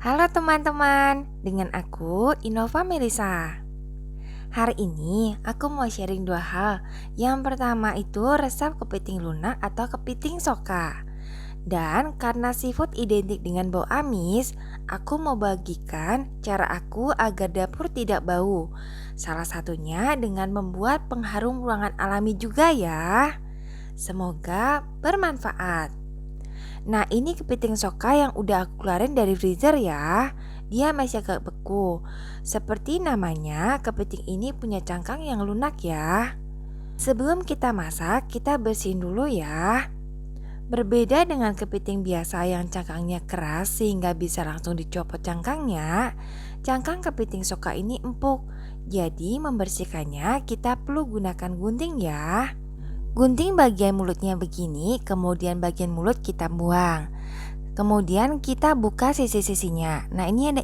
Halo teman-teman, dengan aku Innova Melisa. Hari ini aku mau sharing dua hal. Yang pertama itu resep kepiting lunak atau kepiting soka. Dan karena seafood identik dengan bau amis, aku mau bagikan cara aku agar dapur tidak bau. Salah satunya dengan membuat pengharum ruangan alami juga ya. Semoga bermanfaat. Nah, ini kepiting soka yang udah aku keluarin dari freezer ya. Dia masih agak beku. Seperti namanya, kepiting ini punya cangkang yang lunak ya. Sebelum kita masak, kita bersihin dulu ya. Berbeda dengan kepiting biasa yang cangkangnya keras sehingga bisa langsung dicopot cangkangnya, cangkang kepiting soka ini empuk. Jadi membersihkannya kita perlu gunakan gunting ya. Gunting bagian mulutnya begini, kemudian bagian mulut kita buang. Kemudian kita buka sisi-sisinya. Nah, ini ada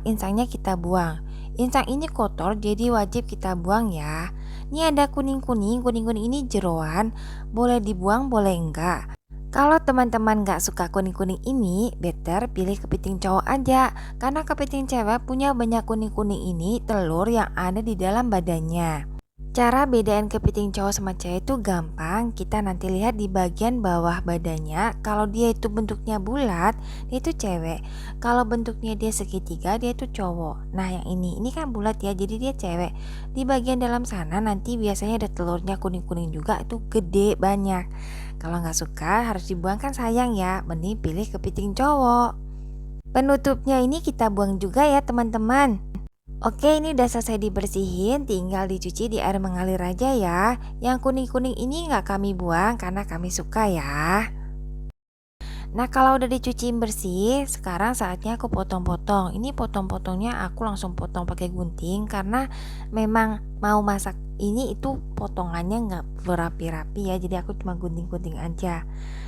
insangnya kita buang. Insang ini kotor jadi wajib kita buang ya. Ini ada kuning-kuning ini jeroan, boleh dibuang boleh enggak. Kalau teman-teman gak suka kuning-kuning ini, better pilih kepiting cowok aja. Karena kepiting cewek punya banyak kuning-kuning ini telur yang ada di dalam badannya. Cara bedain kepiting cowok sama cewek itu gampang. Kita nanti lihat di bagian bawah badannya. Kalau dia itu bentuknya bulat, dia itu cewek. Kalau bentuknya dia segitiga, dia itu cowok. Nah, yang ini kan bulat ya, jadi dia cewek. Di bagian dalam sana nanti biasanya ada telurnya kuning-kuning juga, itu gede banyak. Kalau nggak suka harus dibuang kan sayang ya. Mending pilih kepiting cowok. Penutupnya ini kita buang juga ya teman-teman. Oke, ini udah selesai dibersihin, tinggal dicuci di air mengalir aja ya. Yang kuning-kuning ini nggak kami buang karena kami suka ya. Nah, kalau udah dicuci bersih, sekarang saatnya aku potong-potong. Ini potong-potongnya aku langsung potong pakai gunting karena memang mau masak ini itu potongannya nggak berapi-rapi ya. Jadi aku cuma gunting-gunting aja.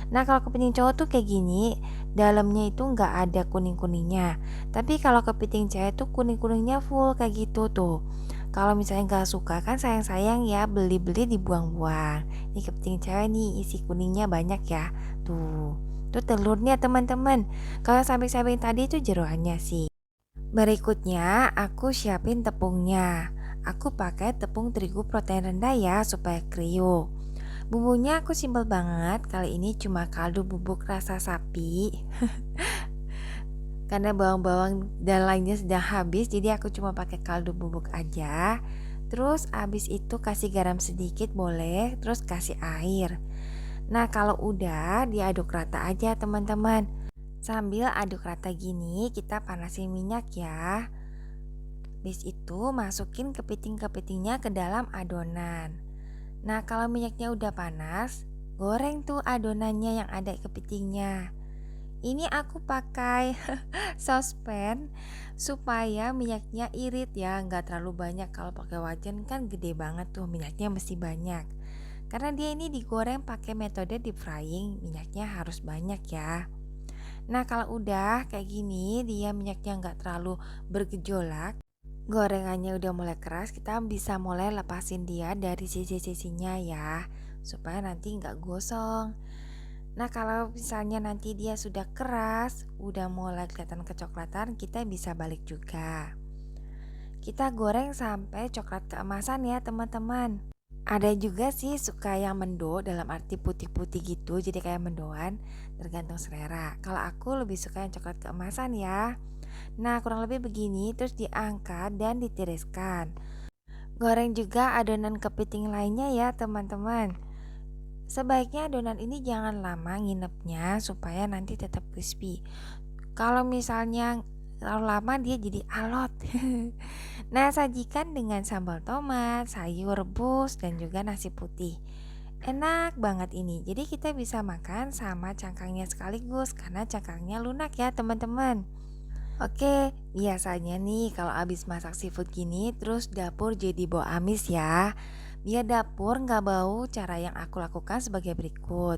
Nah, kalau kepiting cowok tuh kayak gini, dalamnya itu nggak ada kuning-kuningnya. Tapi kalau kepiting cewek tuh kuning-kuningnya full kayak gitu tuh. Kalau misalnya nggak suka kan sayang-sayang ya, beli-beli dibuang-buang. Ini kepiting cewek nih isi kuningnya banyak ya. Tuh. Itu telurnya teman-teman. Kalau samping-samping tadi itu jeroannya sih. Berikutnya aku siapin tepungnya. Aku pakai tepung terigu protein rendah ya supaya kriuk. Bumbunya aku simpel banget. Kali ini cuma kaldu bubuk rasa sapi. Karena bawang-bawang dan lainnya sedang habis, jadi aku cuma pakai kaldu bubuk aja. Terus abis itu kasih garam sedikit boleh, terus kasih air. Nah, kalau udah diaduk rata aja teman-teman. Sambil aduk rata gini kita panasin minyak ya. Habis itu masukin kepiting-kepitingnya ke dalam adonan. Nah, kalau minyaknya udah panas, goreng tuh adonannya yang ada kepitingnya. Ini aku pakai sospen supaya minyaknya irit ya, nggak terlalu banyak. Kalau pakai wajan kan gede banget tuh, minyaknya mesti banyak. Karena dia ini digoreng pakai metode deep frying, minyaknya harus banyak ya. Nah, kalau udah kayak gini, dia minyaknya nggak terlalu bergejolak, gorengannya udah mulai keras, kita bisa mulai lepasin dia dari sisi-sisinya ya, supaya nanti nggak gosong. Nah, kalau misalnya nanti dia sudah keras, udah mulai kelihatan kecoklatan, kita bisa balik juga. Kita goreng sampai coklat keemasan ya teman-teman. Ada juga sih suka yang mendo, dalam arti putih-putih gitu, jadi kayak mendoan, tergantung selera. Kalau aku lebih suka yang coklat keemasan ya. Nah, kurang lebih begini, terus diangkat dan ditiriskan. Goreng juga adonan kepiting lainnya ya teman-teman. Sebaiknya adonan ini jangan lama nginepnya supaya nanti tetap crispy. Kalau misalnya terlalu lama dia jadi alot. Nah, sajikan dengan sambal tomat, sayur rebus, dan juga nasi putih. Enak banget ini. Jadi kita bisa makan sama cangkangnya sekaligus karena cangkangnya lunak ya teman-teman. Oke, biasanya nih kalau abis masak seafood gini terus dapur jadi bau amis ya. Biar dapur nggak bau, cara yang aku lakukan sebagai berikut.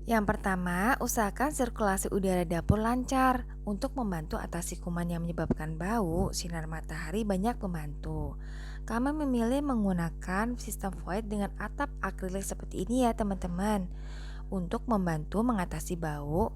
Yang pertama, usahakan sirkulasi udara dapur lancar. Untuk membantu atasi kuman yang menyebabkan bau, sinar matahari banyak membantu. Kami memilih menggunakan sistem void dengan atap akrilik seperti ini ya teman-teman. Untuk membantu mengatasi bau,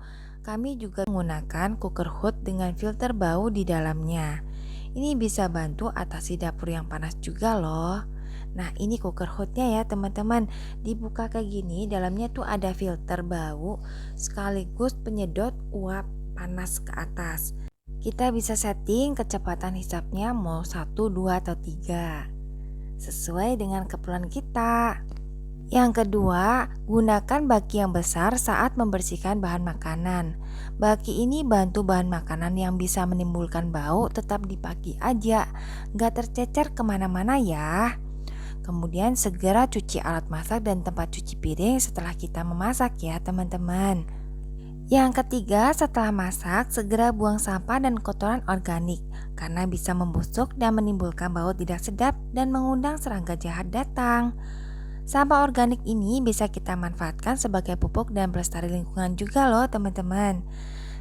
Kami juga menggunakan cooker hood dengan filter bau di dalamnya. Ini bisa bantu atasi dapur yang panas juga loh. Nah, ini cooker hoodnya ya teman-teman. Dibuka kayak gini, dalamnya tuh ada filter bau sekaligus penyedot uap panas ke atas. Kita bisa setting kecepatan hisapnya mau 1, 2, atau 3 sesuai dengan keperluan kita. Yang kedua, gunakan baki yang besar saat membersihkan bahan makanan. Baki ini bantu bahan makanan yang bisa menimbulkan bau tetap dipakai aja, nggak tercecer kemana-mana ya. Kemudian segera cuci alat masak dan tempat cuci piring setelah kita memasak ya teman-teman. Yang ketiga, setelah masak, segera buang sampah dan kotoran organik karena bisa membusuk dan menimbulkan bau tidak sedap dan mengundang serangga jahat datang. Sampah organik ini bisa kita manfaatkan sebagai pupuk dan pelestari lingkungan juga loh teman-teman.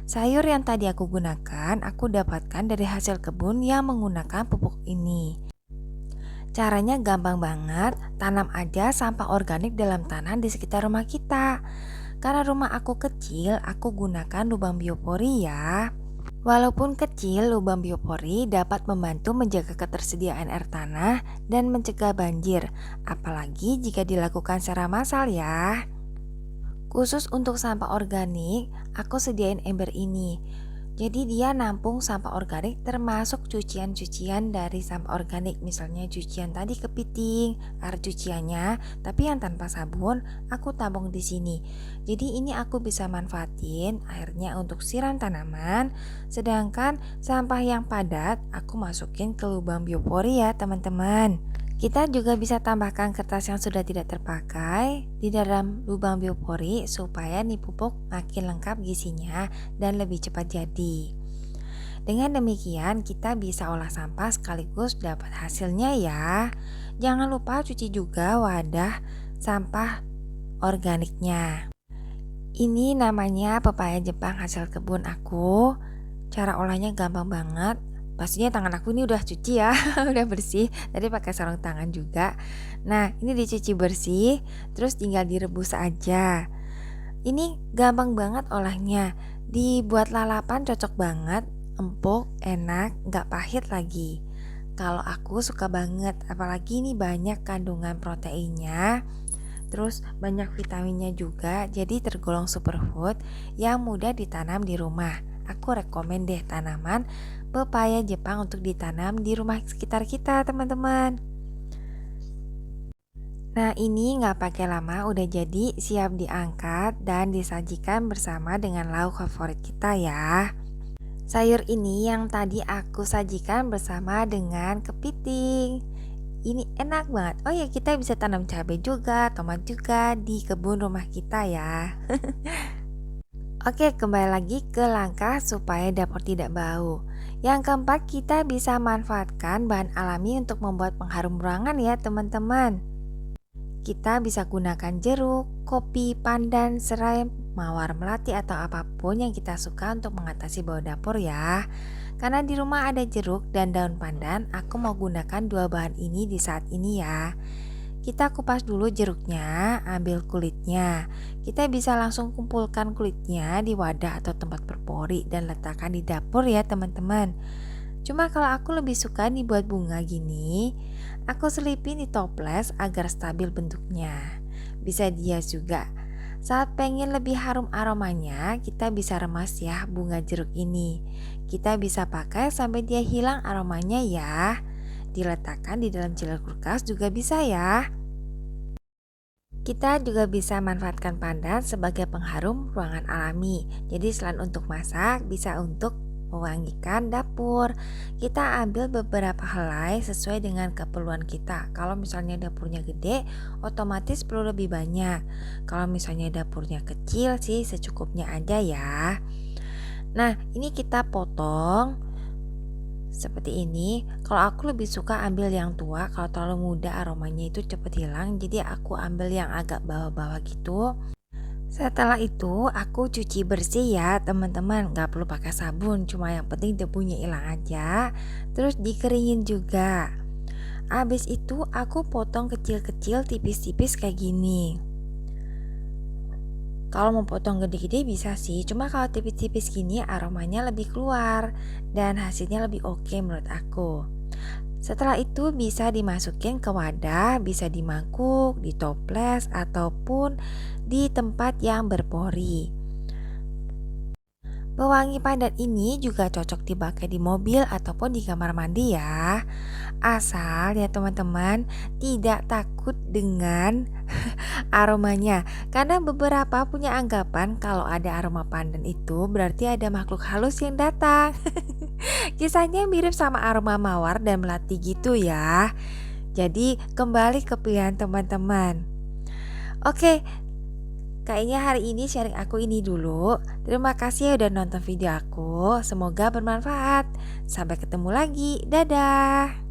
Sayur yang tadi aku gunakan, aku dapatkan dari hasil kebun yang menggunakan pupuk ini. Caranya gampang banget, tanam aja sampah organik dalam tanah di sekitar rumah kita. Karena rumah aku kecil, aku gunakan lubang biopori ya. Walaupun kecil, lubang biopori dapat membantu menjaga ketersediaan air tanah dan mencegah banjir, apalagi jika dilakukan secara massal ya. Khusus untuk sampah organik, aku sediain ember ini. Jadi dia nampung sampah organik termasuk cucian-cucian dari sampah organik. Misalnya cucian tadi kepiting, air cuciannya, tapi yang tanpa sabun aku tabung di sini. Jadi ini aku bisa manfaatin airnya untuk siram tanaman, sedangkan sampah yang padat aku masukin ke lubang biopori ya teman-teman. Kita juga bisa tambahkan kertas yang sudah tidak terpakai di dalam lubang biopori supaya nih pupuk makin lengkap gizinya dan lebih cepat jadi. Dengan demikian kita bisa olah sampah sekaligus dapat hasilnya ya. Jangan lupa cuci juga wadah sampah organiknya. Ini namanya pepaya Jepang hasil kebun aku. Cara olahnya gampang banget. Pastinya tangan aku ini udah cuci ya, udah bersih. Tadi pakai sarung tangan juga. Nah, ini dicuci bersih, terus tinggal direbus aja. Ini gampang banget olahnya. Dibuat lalapan cocok banget, empuk, enak, nggak pahit lagi. Kalau aku suka banget, apalagi ini banyak kandungan proteinnya. Terus banyak vitaminnya juga, jadi tergolong superfood yang mudah ditanam di rumah. Aku rekomen deh tanaman pepaya Jepang untuk ditanam di rumah sekitar kita teman-teman. Nah ini nggak pakai lama udah jadi siap diangkat dan disajikan bersama dengan lauk favorit kita ya. Sayur ini yang tadi aku sajikan bersama dengan kepiting. Ini enak banget. Oh ya kita bisa tanam cabai juga, tomat juga di kebun rumah kita ya. Oke, kembali lagi ke langkah supaya dapur tidak bau. Yang keempat, kita bisa manfaatkan bahan alami untuk membuat pengharum ruangan ya teman-teman. Kita bisa gunakan jeruk, kopi, pandan, serai, mawar melati atau apapun yang kita suka untuk mengatasi bau dapur ya. Karena di rumah ada jeruk dan daun pandan, aku mau gunakan dua bahan ini di saat ini ya. Kita kupas dulu jeruknya, ambil kulitnya. Kita bisa langsung kumpulkan kulitnya di wadah atau tempat berpori dan letakkan di dapur ya teman-teman. Cuma kalau aku lebih suka dibuat bunga gini, aku selipin di toples agar stabil bentuknya. Bisa dihias juga. Saat pengen lebih harum aromanya, kita bisa remas ya bunga jeruk ini. Kita bisa pakai sampai dia hilang aromanya ya. Diletakkan di dalam chiller kulkas juga bisa ya. Kita juga bisa manfaatkan pandan sebagai pengharum ruangan alami. Jadi selain untuk masak, bisa untuk mewangikan dapur. Kita ambil beberapa helai sesuai dengan keperluan kita. Kalau misalnya dapurnya gede, otomatis perlu lebih banyak. Kalau misalnya dapurnya kecil sih secukupnya aja ya. Nah, ini kita potong seperti ini. Kalau aku lebih suka ambil yang tua, kalau terlalu muda aromanya itu cepet hilang. Jadi aku ambil yang agak bawah-bawah gitu. Setelah itu aku cuci bersih ya teman-teman. Gak perlu pakai sabun, cuma yang penting debunya hilang aja. Terus dikeringin juga. Habis itu aku potong kecil-kecil tipis-tipis kayak gini. Kalau mau potong gede-gede bisa sih, cuma kalau tipis-tipis gini aromanya lebih keluar dan hasilnya lebih oke menurut aku. Setelah itu bisa dimasukin ke wadah, bisa di mangkuk, di toples, ataupun di tempat yang berpori. Pewangi pandan ini juga cocok dipakai di mobil ataupun di kamar mandi ya. Asal ya teman-teman tidak takut dengan aromanya. Karena beberapa punya anggapan kalau ada aroma pandan itu berarti ada makhluk halus yang datang. Kisahnya mirip sama aroma mawar dan melati gitu ya. Jadi kembali ke pilihan teman-teman. Oke, kayaknya hari ini sharing aku ini dulu. Terima kasih ya udah nonton video aku. Semoga bermanfaat. Sampai ketemu lagi. Dadah.